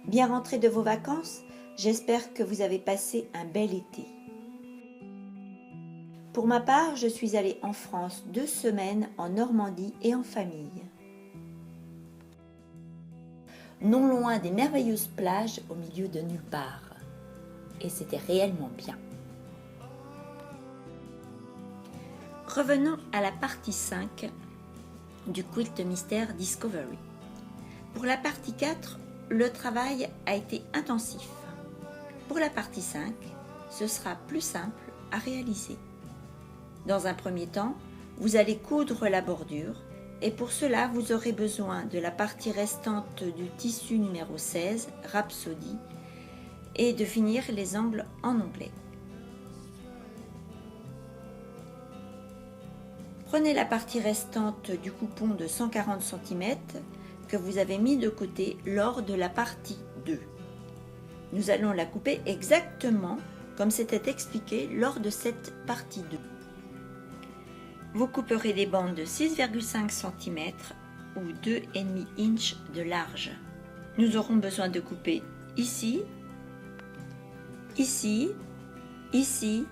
Bien rentré de vos vacances? J'espère que vous avez passé un bel été. Pour ma part, je suis allée en France 2 semaines en Normandie et en famille. Non loin des merveilleuses plages au milieu de nulle part. Et c'était réellement bien. Revenons à la partie 5 du Quilt Mystère Discovery. Pour la partie 4, le travail a été intensif. Pour la partie 5, ce sera plus simple à réaliser. Dans un premier temps, vous allez coudre la bordure et pour cela, vous aurez besoin de la partie restante du tissu numéro 16, Rhapsody, et de finir les angles en onglet. Prenez la partie restante du coupon de 140 cm que vous avez mis de côté lors de la partie 2. Nous allons la couper exactement comme c'était expliqué lors de cette partie 2. Vous couperez des bandes de 6,5 cm ou 2,5 inches de large. Nous aurons besoin de couper ici, ici, ici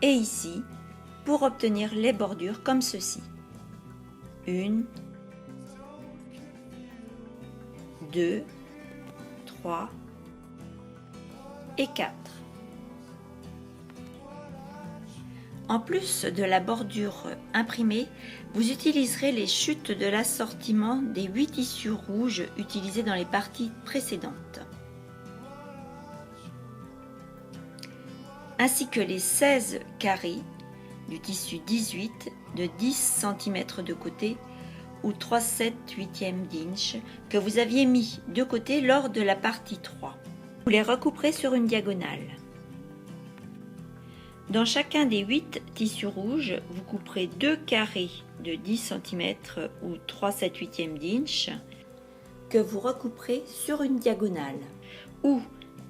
et ici pour obtenir les bordures comme ceci. 1, 2, 3 et 4. En plus de la bordure imprimée, vous utiliserez les chutes de l'assortiment des 8 tissus rouges utilisés dans les parties précédentes, ainsi que les 16 carrés du tissu 18 de 10 cm de côté ou 3/7/8 d'inch que vous aviez mis de côté lors de la partie 3. Vous les recouperez sur une diagonale. Dans chacun des 8 tissus rouges, vous couperez 2 carrés de 10 cm ou 3/7/8 d'inch que vous recouperez sur une diagonale ou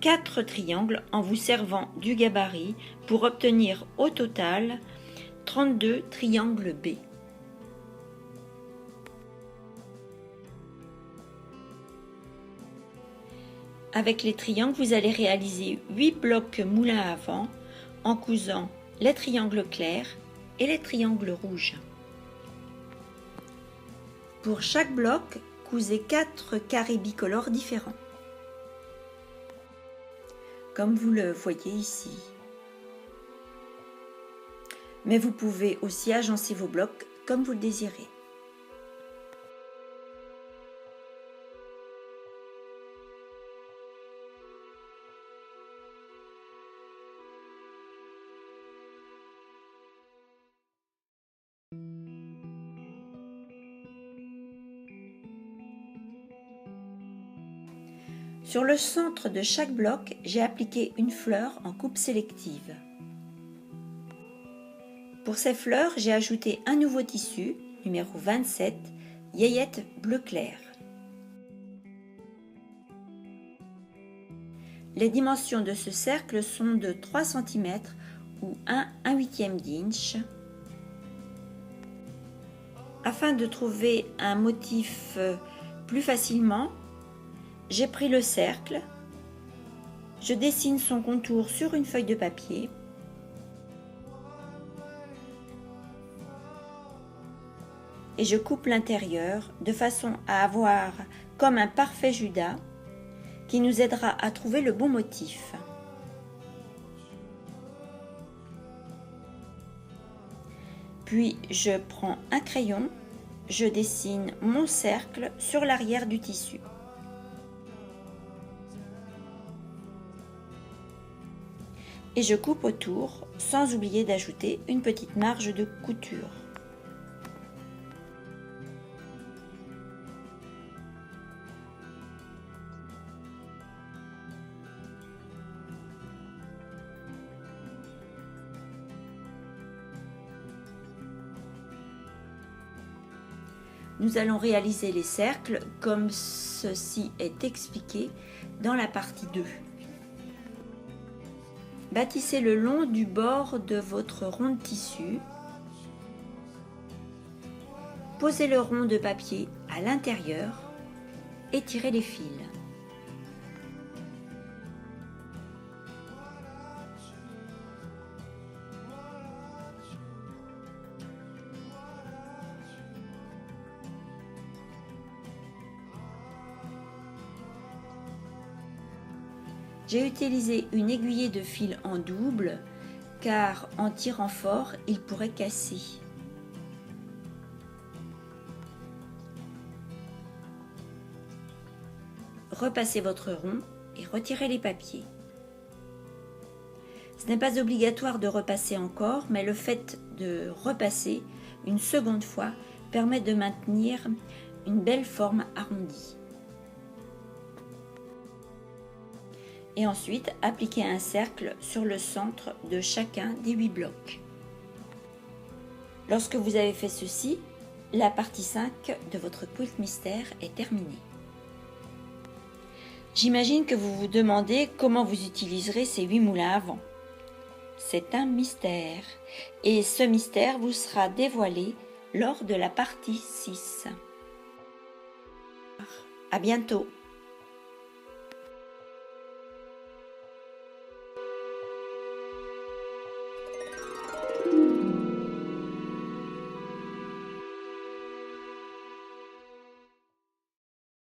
4 triangles en vous servant du gabarit pour obtenir au total 32 triangles B. Avec les triangles, vous allez réaliser 8 blocs moulins à vent en cousant les triangles clairs et les triangles rouges. Pour chaque bloc, cousez 4 carrés bicolores différents, comme vous le voyez ici. Mais vous pouvez aussi agencer vos blocs comme vous le désirez. Sur le centre de chaque bloc, j'ai appliqué une fleur en coupe sélective. Pour ces fleurs, j'ai ajouté un nouveau tissu, numéro 27, Yayette bleu clair. Les dimensions de ce cercle sont de 3 cm ou 1/8 d'inch. Afin de trouver un motif plus facilement, j'ai pris le cercle, je dessine son contour sur une feuille de papier et je coupe l'intérieur de façon à avoir comme un parfait Judas qui nous aidera à trouver le bon motif. Puis je prends un crayon, je dessine mon cercle sur l'arrière du tissu. Et je coupe autour, sans oublier d'ajouter une petite marge de couture. Nous allons réaliser les cercles comme ceci est expliqué dans la partie 2. Bâtissez le long du bord de votre rond de tissu. Posez le rond de papier à l'intérieur et tirez les fils. J'ai utilisé une aiguillée de fil en double car en tirant fort, il pourrait casser. Repassez votre rond et retirez les papiers. Ce n'est pas obligatoire de repasser encore, mais le fait de repasser une seconde fois permet de maintenir une belle forme arrondie. Et ensuite, appliquez un cercle sur le centre de chacun des 8 blocs. Lorsque vous avez fait ceci, la partie 5 de votre quilt mystère est terminée. J'imagine que vous vous demandez comment vous utiliserez ces 8 moulins à vent. C'est un mystère, et ce mystère vous sera dévoilé lors de la partie 6. À bientôt!